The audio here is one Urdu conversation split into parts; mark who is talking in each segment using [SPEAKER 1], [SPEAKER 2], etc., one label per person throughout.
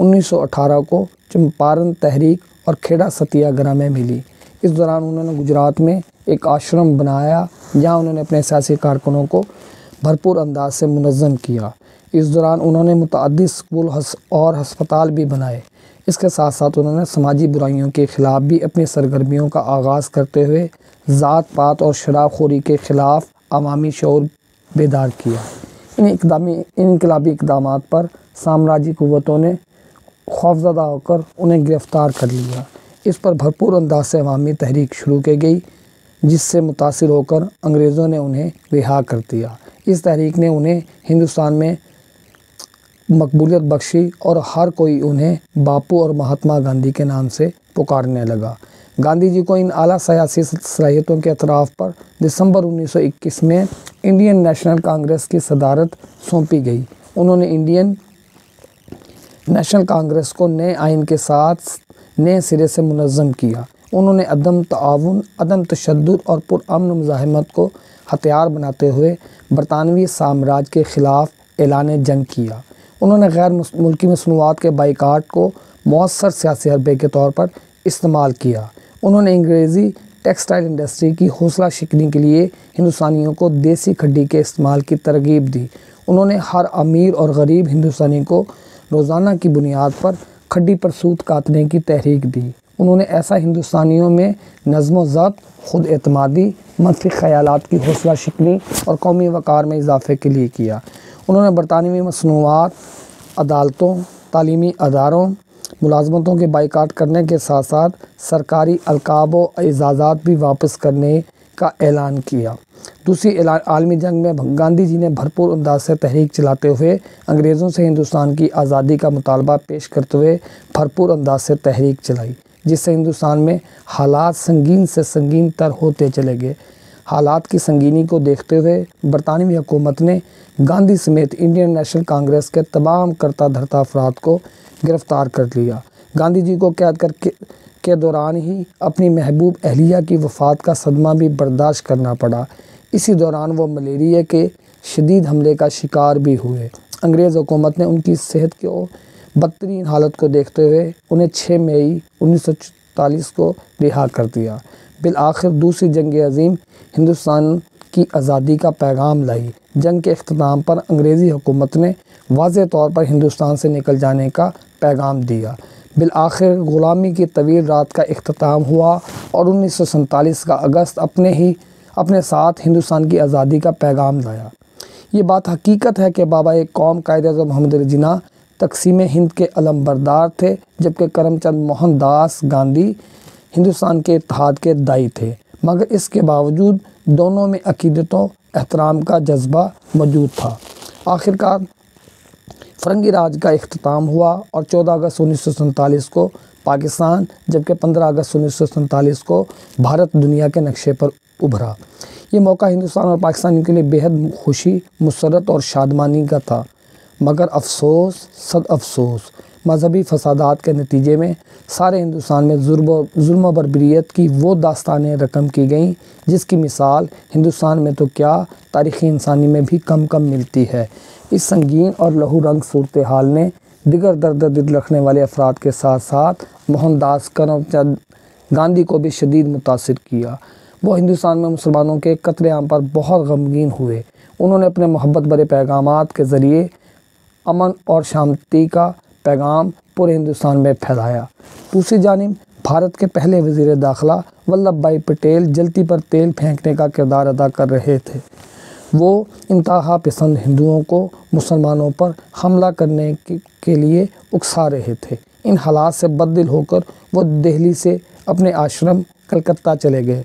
[SPEAKER 1] 1918 کو چمپارن تحریک اور کھیڑا ستیہ گرہ میں ملی۔ اس دوران انہوں نے گجرات میں ایک آشرم بنایا جہاں انہوں نے اپنے سیاسی کارکنوں کو بھرپور انداز سے منظم کیا۔ اس دوران انہوں نے متعدد اسکول اور ہسپتال بھی بنائے۔ اس کے ساتھ ساتھ انہوں نے سماجی برائیوں کے خلاف بھی اپنی سرگرمیوں کا آغاز کرتے ہوئے ذات پات اور شراب خوری کے خلاف عوامی شعور بیدار کیا۔ ان انقلابی اقدامات پر سامراجی قوتوں نے خوفزدہ ہو کر انہیں گرفتار کر لیا۔ اس پر بھرپور انداز سے عوامی تحریک شروع کی گئی، جس سے متاثر ہو کر انگریزوں نے انہیں رہا کر دیا۔ اس تحریک نے انہیں ہندوستان میں مقبولیت بخشی اور ہر کوئی انہیں باپو اور مہاتما گاندھی کے نام سے پکارنے لگا۔ گاندھی جی کو ان اعلیٰ سیاسی صلاحیتوں کے اعتراف پر دسمبر 1921 میں انڈین نیشنل کانگریس کی صدارت سونپی گئی۔ انہوں نے انڈین نیشنل کانگریس کو نئے آئین کے ساتھ نئے سرے سے منظم کیا۔ انہوں نے عدم تعاون، عدم تشدد اور پرامن مزاحمت کو ہتھیار بناتے ہوئے برطانوی سامراج کے خلاف اعلان جنگ کیا۔ انہوں نے غیر ملکی مصنوعات کے بائیکاٹ کو مؤثر سیاسی حربے کے طور پر استعمال کیا۔ انہوں نے انگریزی ٹیکسٹائل انڈسٹری کی حوصلہ شکنی کے لیے ہندوستانیوں کو دیسی کھڈی کے استعمال کی ترغیب دی۔ انہوں نے ہر امیر اور غریب ہندوستانی کو روزانہ کی بنیاد پر کھڈی پر سوت کاٹنے کی تحریک دی۔ انہوں نے ایسا ہندوستانیوں میں نظم و ضبط، خود اعتمادی، منفی خیالات کی حوصلہ شکنی اور قومی وقار میں اضافے کے لیے کیا۔ انہوں نے برطانوی مصنوعات، عدالتوں، تعلیمی اداروں، ملازمتوں کے بائیکاٹ کرنے کے ساتھ ساتھ سرکاری القاب و اعزازات بھی واپس کرنے کا اعلان کیا۔ دوسری عالمی جنگ میں گاندھی جی نے بھرپور انداز سے تحریک چلاتے ہوئے انگریزوں سے ہندوستان کی آزادی کا مطالبہ پیش کرتے ہوئے بھرپور انداز سے تحریک چلائی، جس سے ہندوستان میں حالات سنگین سے سنگین تر ہوتے چلے گئے۔ حالات کی سنگینی کو دیکھتے ہوئے برطانوی حکومت نے گاندھی سمیت انڈین نیشنل کانگریس کے تمام کرتا دھرتا افراد کو گرفتار کر لیا۔ گاندھی جی کو قید کے دوران ہی اپنی محبوب اہلیہ کی وفات کا صدمہ بھی برداشت کرنا پڑا۔ اسی دوران وہ ملیریا کے شدید حملے کا شکار بھی ہوئے۔ انگریز حکومت نے ان کی صحت کی بدترین حالت کو دیکھتے ہوئے انہیں 6 مئی 1944 کو رہا کر دیا۔ بالآخر دوسری جنگ عظیم ہندوستان کی آزادی کا پیغام لائی۔ جنگ کے اختتام پر انگریزی حکومت نے واضح طور پر ہندوستان سے نکل جانے کا پیغام دیا۔ بالآخر غلامی کی طویل رات کا اختتام ہوا اور 1947 کا اگست اپنے ساتھ ہندوستان کی آزادی کا پیغام لایا۔ یہ بات حقیقت ہے کہ بابا ایک قوم قائد اعظم محمد علی جناح تقسیم ہند کے علم بردار تھے، جبکہ کرم چند موہن داس گاندھی ہندوستان کے اتحاد کے داعی تھے، مگر اس کے باوجود دونوں میں عقیدت و احترام کا جذبہ موجود تھا۔ آخرکار فرنگی راج کا اختتام ہوا اور 14 اگست 1947 کو پاکستان، جبکہ 15 اگست 1947 کو بھارت دنیا کے نقشے پر ابھرا۔ یہ موقع ہندوستان اور پاکستان کے لیے بےحد خوشی، مسرت اور شادمانی کا تھا، مگر افسوس، صد افسوس، مذہبی فسادات کے نتیجے میں سارے ہندوستان میں ظلم و بربریت کی وہ داستانیں رقم کی گئیں جس کی مثال ہندوستان میں تو کیا، تاریخ انسانی میں بھی کم ملتی ہے۔ اس سنگین اور لہو رنگ صورتحال نے دیگر درد دل رکھنے والے افراد کے ساتھ ساتھ موہن داس کرم چند گاندھی کو بھی شدید متاثر کیا۔ وہ ہندوستان میں مسلمانوں کے قتل عام پر بہت غمگین ہوئے۔ انہوں نے اپنے محبت بھرے پیغامات کے ذریعے امن اور شانتی کا پیغام پورے ہندوستان میں پھیلایا۔ دوسری جانب بھارت کے پہلے وزیر داخلہ ولبھ بھائی پٹیل جلتی پر تیل پھینکنے کا کردار ادا کر رہے تھے۔ وہ انتہا پسند ہندوؤں کو مسلمانوں پر حملہ کرنے کے لیے اکسا رہے تھے۔ ان حالات سے بددل ہو کر وہ دہلی سے اپنے آشرم کلکتہ چلے گئے۔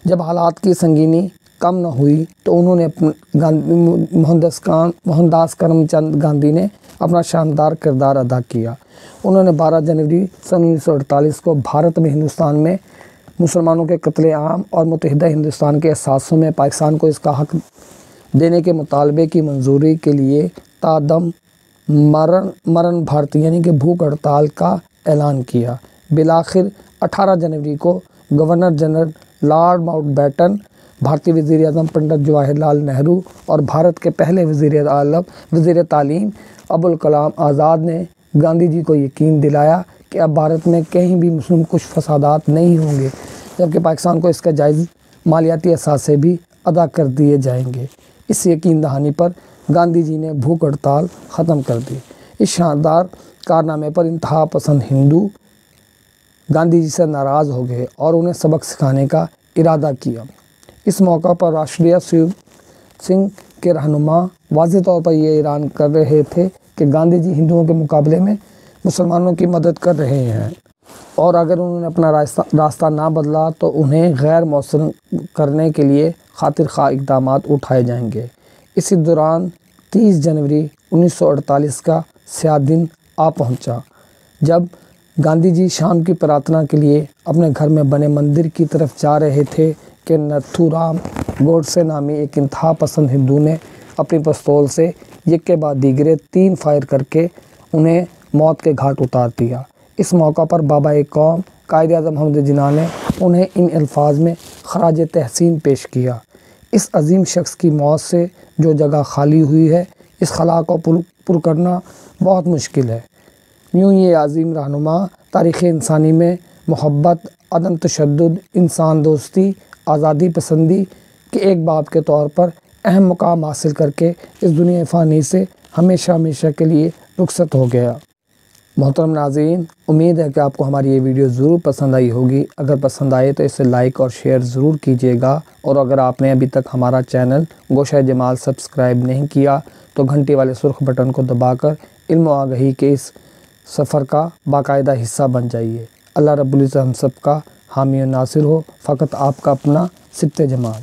[SPEAKER 1] جب حالات کی سنگینی کم نہ ہوئی تو انہوں نے موہن داس کرم چند گاندھی نے اپنا شاندار کردار ادا کیا۔ انہوں نے 12 جنوری سن 1948 کو بھارت میں ہندوستان میں مسلمانوں کے قتل عام اور متحدہ ہندوستان کے احساسوں میں پاکستان کو اس کا حق دینے کے مطالبے کی منظوری کے لیے تا دم مرن بھارتی یعنی کہ بھوک ہڑتال کا اعلان کیا۔ بالآخر 18 جنوری کو governor general Lord Mountbatten, بھارتی وزیر اعظم پنڈت جواہر لال نہرو اور بھارت کے پہلے وزیر تعلیم ابوالکلام آزاد نے گاندھی جی کو یقین دلایا کہ اب بھارت میں کہیں بھی مسلم کچھ فسادات نہیں ہوں گے، جبکہ پاکستان کو اس کا جائز مالیاتی اثاثے بھی ادا کر دیے جائیں گے۔ اس یقین دہانی پر گاندھی جی نے بھوک ہڑتال ختم کر دی۔ اس شاندار کارنامے پر انتہا پسند ہندو گاندھی جی سے ناراض ہو گئے اور انہیں سبق سکھانے کا ارادہ کیا۔ اس موقع پر راشٹریہ سویپ سنگھ کے رہنما واضح طور پر یہ اعلان کر رہے تھے کہ گاندھی جی ہندوؤں کے مقابلے میں مسلمانوں کی مدد کر رہے ہیں، اور اگر انہوں نے اپنا راستہ نہ بدلا تو انہیں غیر مؤثر کرنے کے لیے خاطر خواہ اقدامات اٹھائے جائیں گے۔ اسی دوران 30 جنوری 1948 کا سیاہ دن آ پہنچا، جب گاندھی جی شام کی پرارتھنا کے لیے اپنے گھر میں بنے مندر کی طرف جا رہے تھے کہ نتھو رام گوڈسے نامی ایک انتہا پسند ہندو نے اپنی پستول سے یک کے بعد دیگرے 3 فائر کر کے انہیں موت کے گھاٹ اتار دیا۔ اس موقع پر بابا قوم قائد اعظم محمد جناح نے انہیں ان الفاظ میں خراج تحسین پیش کیا: اس عظیم شخص کی موت سے جو جگہ خالی ہوئی ہے، اس خلا کو پر کرنا بہت مشکل ہے۔ یوں یہ عظیم رہنما تاریخ انسانی میں محبت، عدم تشدد، انسان دوستی، آزادی پسندی کے ایک باب کے طور پر اہم مقام حاصل کر کے اس دنیا فانی سے ہمیشہ ہمیشہ کے لیے رخصت ہو گیا۔ محترم ناظرین، امید ہے کہ آپ کو ہماری یہ ویڈیو ضرور پسند آئی ہوگی۔ اگر پسند آئے تو اسے لائک اور شیئر ضرور کیجیے گا، اور اگر آپ نے ابھی تک ہمارا چینل گوشہ جمال سبسکرائب نہیں کیا تو گھنٹی والے سرخ بٹن کو دبا کر علم و آگہی کے اس سفر کا باقاعدہ حصہ بن جائیے۔ اللہ رب العزت ہم سب کا حامی و ناصر ہو۔ فقط آپ کا اپنا سبط جمال۔